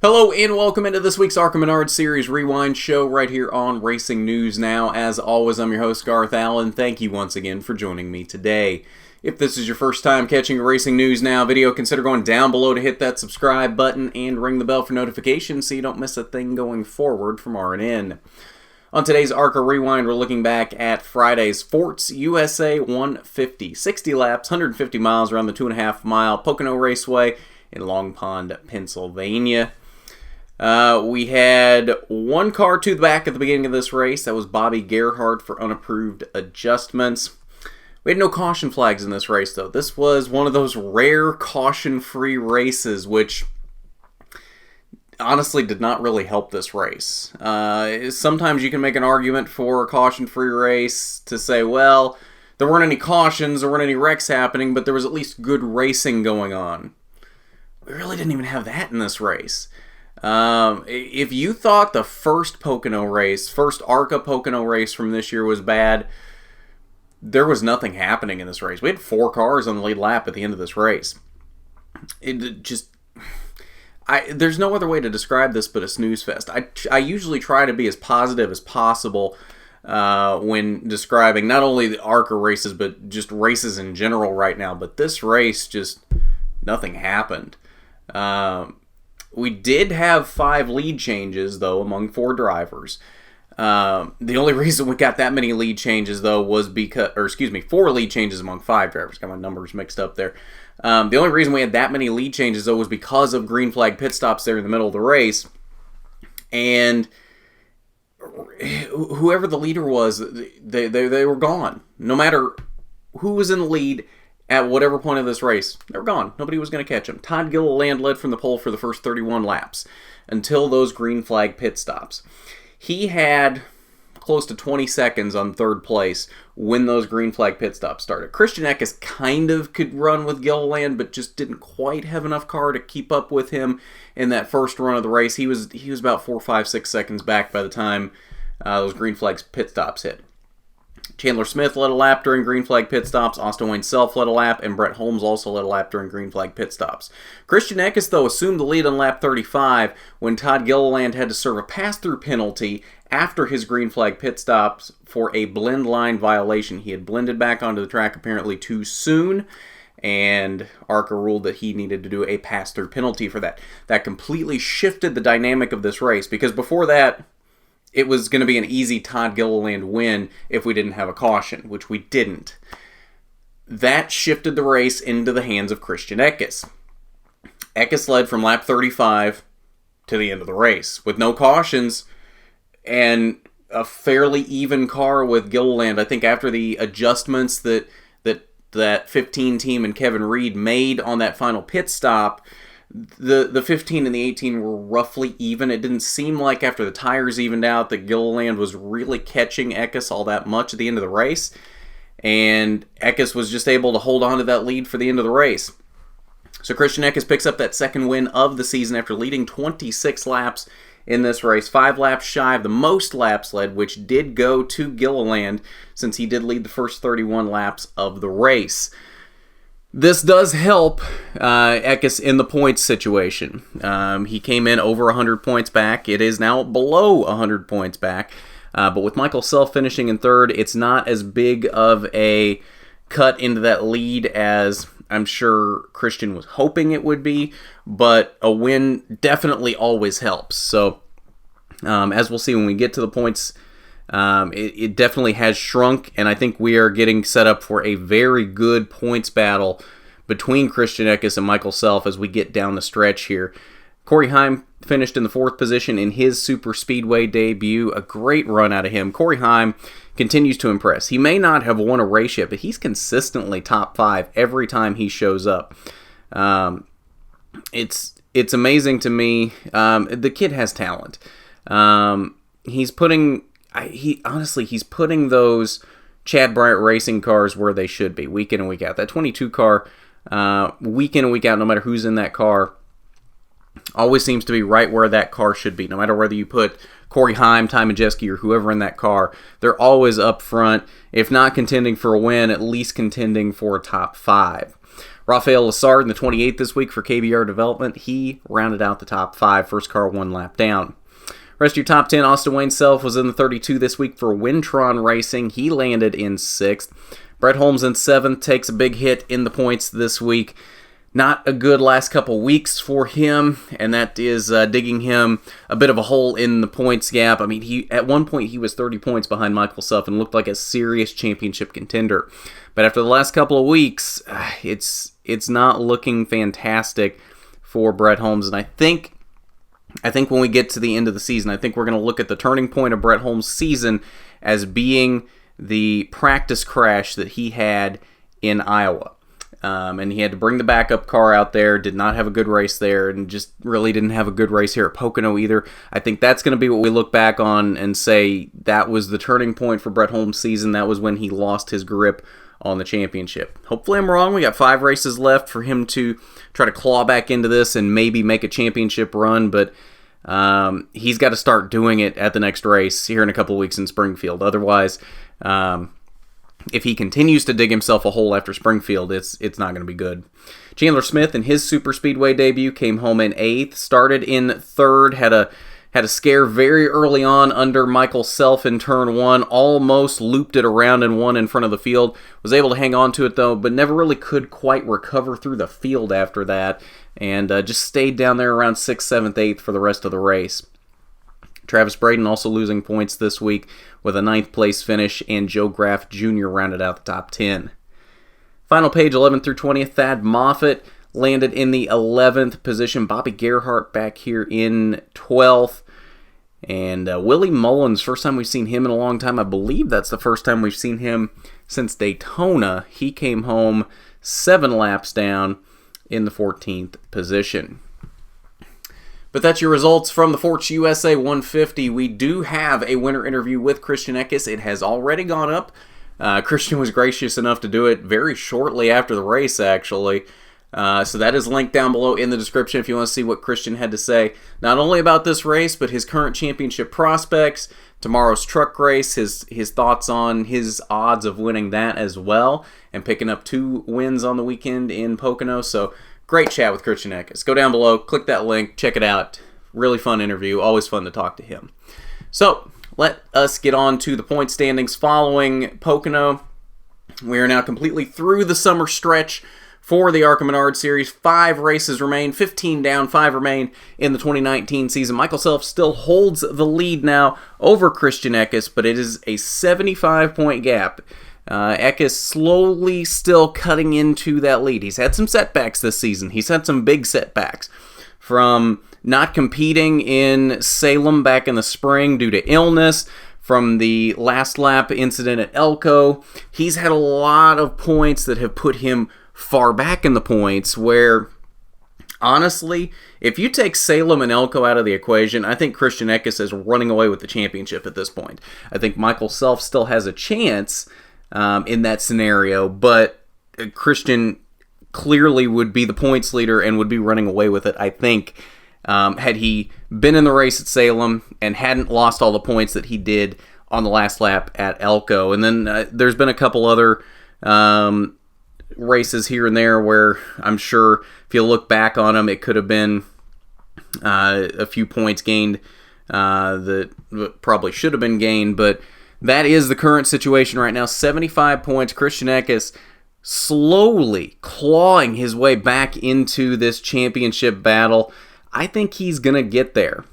Hello and welcome into this week's ARCA Menard Series Rewind show right here on Racing News Now. As always, I'm your host Garth Allen. Thank you once again for joining me today. If this is your first time catching a Racing News Now video, consider going down below to hit that subscribe button and ring the bell for notifications so you don't miss a thing going forward from RNN. On today's ARCA Rewind, we're looking back at Friday's FORTS USA 150. 60 laps, 150 miles around the 2.5 mile Pocono Raceway in Long Pond, Pennsylvania. We had one car to the back at the beginning of this race. That was Bobby Gerhardt for unapproved adjustments. We had no caution flags in this race, though. This was one of those rare caution-free races, which honestly did not really help this race. Sometimes you can make an argument for a caution-free race to say, well, there weren't any cautions, there weren't any wrecks happening, but there was at least good racing going on. We really didn't even have that in this race. If you thought the first ARCA Pocono race from this year was bad, there was nothing happening in this race. We had 4 cars on the lead lap at the end of this race. There's no other way to describe this but a snooze fest. I usually try to be as positive as possible when describing not only the ARCA races but just races in general right now. But this race, just nothing happened. We did have 5 lead changes, though, among 4 drivers. The only reason we got that many lead changes, though, was 4 lead changes among 5 drivers. Got my numbers mixed up there. The only reason we had that many lead changes, though, was because of green flag pit stops there in the middle of the race. And whoever the leader was, they were gone. No matter who was in the lead at whatever point of this race, they were gone. Nobody was going to catch them. Todd Gilliland led from the pole for the first 31 laps until those green flag pit stops. He had close to 20 seconds on third place when those green flag pit stops started. Christian Eckes kind of could run with Gilliland, but just didn't quite have enough car to keep up with him in that first run of the race. He was about 4, 5, 6 seconds back by the time those green flag pit stops hit. Chandler Smith led a lap during green flag pit stops, Austin Wayne Self led a lap, and Brett Holmes also led a lap during green flag pit stops. Christian Eckes, though, assumed the lead on lap 35 when Todd Gilliland had to serve a pass-through penalty after his green flag pit stops for a blend line violation. He had blended back onto the track apparently too soon, and ARCA ruled that he needed to do a pass-through penalty for that. That completely shifted the dynamic of this race, because before that, it was going to be an easy Todd Gilliland win if we didn't have a caution, which we didn't. That shifted the race into the hands of Christian Eckes. Eckes led from lap 35 to the end of the race with no cautions and a fairly even car with Gilliland. I think after the adjustments that 15 team and Kevin Reed made on that final pit stop, the 15 and the 18 were roughly even. It didn't seem like after the tires evened out that Gilliland was really catching Eckes all that much at the end of the race. And Eckes was just able to hold on to that lead for the end of the race. So Christian Eckes picks up that second win of the season after leading 26 laps in this race. 5 laps shy of the most laps led, which did go to Gilliland since he did lead the first 31 laps of the race. This does help Eckes in the points situation. He came in over 100 points back. It is now below 100 points back. But with Michael Self finishing in third, it's not as big of a cut into that lead as I'm sure Christian was hoping it would be. But a win definitely always helps. So as we'll see when we get to the points, it definitely has shrunk, and I think we are getting set up for a very good points battle between Christian Eckes and Michael Self as we get down the stretch here. Corey Heim finished in the 4th position in his Super Speedway debut. A great run out of him. Corey Heim continues to impress. He may not have won a race yet, but he's consistently top 5 every time he shows up. It's amazing to me. The kid has talent. He's putting those Chad Bryant racing cars where they should be, week in and week out. That 22 car, week in and week out, no matter who's in that car, always seems to be right where that car should be. No matter whether you put Corey Heim, Ty Majeski, or whoever in that car, they're always up front, if not contending for a win, at least contending for a top 5. Rafael Lessard in the 28th this week for KBR Development. He rounded out the top 5, first car 1 lap down. Rest of your top 10, Austin Wayne Self was in the 32 this week for Wintron Racing. He landed in 6th. Brett Holmes in 7th, takes a big hit in the points this week. Not a good last couple weeks for him, and that is digging him a bit of a hole in the points gap. I mean, at one point he was 30 points behind Michael Self and looked like a serious championship contender. But after the last couple of weeks, it's not looking fantastic for Brett Holmes. And I think when we get to the end of the season, I think we're going to look at the turning point of Brett Holmes' season as being the practice crash that he had in Iowa. And he had to bring the backup car out there, did not have a good race there, and just really didn't have a good race here at Pocono either. I think that's going to be what we look back on and say that was the turning point for Brett Holmes' season. That was when he lost his grip on the championship. Hopefully I'm wrong. We got 5 races left for him to try to claw back into this and maybe make a championship run, but he's got to start doing it at the next race here in a couple of weeks in Springfield. Otherwise, if he continues to dig himself a hole after Springfield, it's not going to be good. Chandler Smith in his super speedway debut came home in 8th, started in 3rd, had a scare very early on under Michael Self in turn 1, almost looped it around and won in front of the field, was able to hang on to it though, but never really could quite recover through the field after that, and just stayed down there around 6th, 7th, 8th for the rest of the race. Travis Braden also losing points this week with a 9th place finish, and Joe Graff Jr. rounded out the top 10. Final page, 11th through 20th, Thad Moffitt landed in the 11th position. Bobby Gerhart back here in 12th. And Willie Mullins, first time we've seen him in a long time. I believe that's the first time we've seen him since Daytona. He came home 7 laps down in the 14th position. But that's your results from the FORTS USA 150. We do have a winner interview with Christian Eckes. It has already gone up. Christian was gracious enough to do it very shortly after the race, actually. So that is linked down below in the description if you want to see what Christian had to say, not only about this race, but his current championship prospects, tomorrow's truck race, his thoughts on his odds of winning that as well, and picking up 2 wins on the weekend in Pocono. So great chat with Christian Eckes. Go down below, click that link, check it out. Really fun interview, always fun to talk to him. So let us get on to the point standings following Pocono. We are now completely through the summer stretch for the ARCA Menard Series. 5 races remain, 15 down, 5 remain in the 2019 season. Michael Self still holds the lead now over Christian Eckes, but it is a 75-point gap. Eckes slowly still cutting into that lead. He's had some setbacks this season. He's had some big setbacks from not competing in Salem back in the spring due to illness, from the last lap incident at Elko. He's had a lot of points that have put him far back in the points where, honestly, if you take Salem and Elko out of the equation, I think Christian Eckes is running away with the championship at this point. I think Michael Self still has a chance in that scenario, but Christian clearly would be the points leader and would be running away with it, I think, had he been in the race at Salem and hadn't lost all the points that he did on the last lap at Elko. And then there's been a couple other races here and there where I'm sure if you look back on them, it could have been a few points gained that probably should have been gained, but that is the current situation right now. 75 points. Christian Eckes slowly clawing his way back into this championship battle. I think he's going to get there.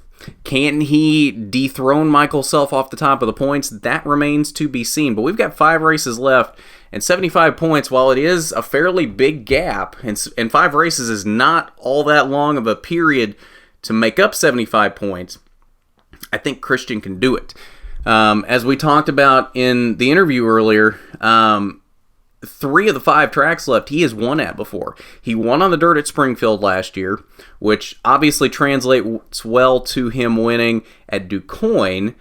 Can he dethrone Michael Self off the top of the points? That remains to be seen. But we've got 5 races left, and 75 points, while it is a fairly big gap, and 5 races is not all that long of a period to make up 75 points, I think Christian can do it. As we talked about in the interview earlier, 3 of the 5 tracks left he has won at before. He won on the dirt at Springfield last year, which obviously translates well to him winning at DuQuoin.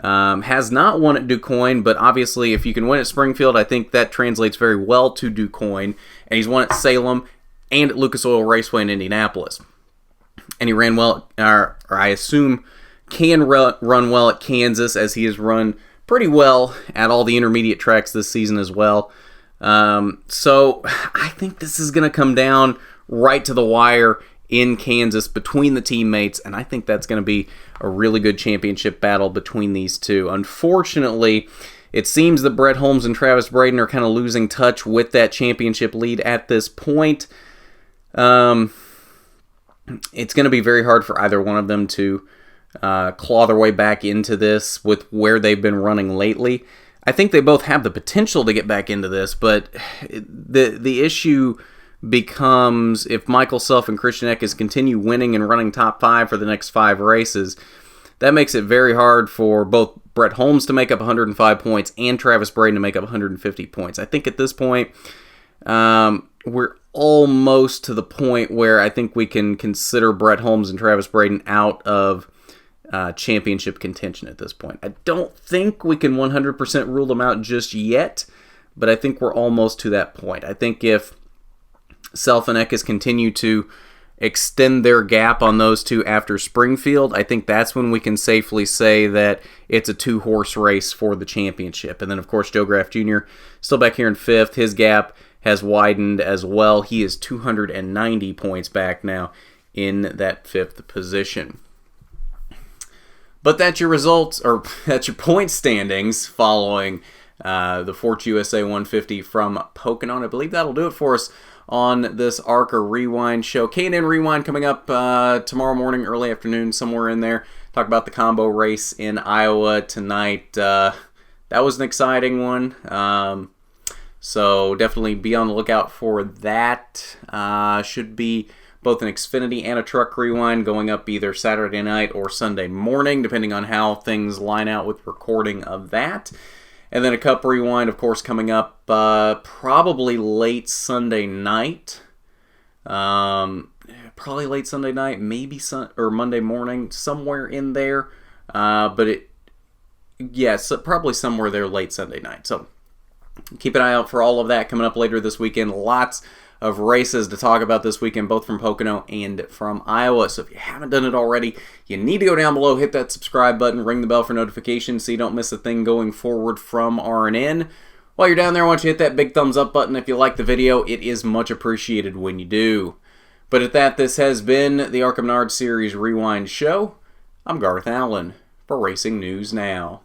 Has not won at DuQuoin, but obviously if you can win at Springfield, I think that translates very well to DuQuoin. And he's won at Salem and at Lucas Oil Raceway in Indianapolis. And he ran well, or I assume can run well at Kansas, as he has run pretty well at all the intermediate tracks this season as well. So I think this is going to come down right to the wire in Kansas between the teammates, and I think that's going to be a really good championship battle between these two. Unfortunately, it seems that Brett Holmes and Travis Braden are kind of losing touch with that championship lead at this point. It's going to be very hard for either one of them to claw their way back into this with where they've been running lately. I think they both have the potential to get back into this, but the issue becomes if Michael Self and Christian Eckes continue winning and running top 5 for the next 5 races, that makes it very hard for both Brett Holmes to make up 105 points and Travis Braden to make up 150 points. I think at this point, we're almost to the point where I think we can consider Brett Holmes and Travis Braden out of championship contention at this point. I don't think we can 100% rule them out just yet, but I think we're almost to that point. I think if Self and Eckes continue to extend their gap on those two after Springfield, I think that's when we can safely say that it's a 2-horse race for the championship. And then, of course, Joe Graff Jr. still back here in 5th. His gap has widened as well. He is 290 points back now in that 5th position. But that's your results, or that's your point standings following the FORTS USA 150 from Pocono. And I believe that'll do it for us on this ARCA Rewind show. K&N Rewind coming up tomorrow morning, early afternoon, somewhere in there. Talk about the combo race in Iowa tonight. That was an exciting one. So definitely be on the lookout for that. Should be both an Xfinity and a Truck Rewind going up either Saturday night or Sunday morning, depending on how things line out with recording of that. And then a Cup Rewind, of course, coming up probably late Sunday night. Probably late Sunday night, maybe Monday morning, somewhere in there. Probably somewhere there late Sunday night. So keep an eye out for all of that coming up later this weekend. Lots of races to talk about this weekend, both from Pocono and from Iowa. So if you haven't done it already, you need to go down below, hit that subscribe button, ring the bell for notifications so you don't miss a thing going forward from RNN. While you're down there, I want you to hit that big thumbs up button if you like the video. It is much appreciated when you do. But at that, this has been the ARCA Menard Series Rewind Show. I'm Garth Allen for Racing News Now.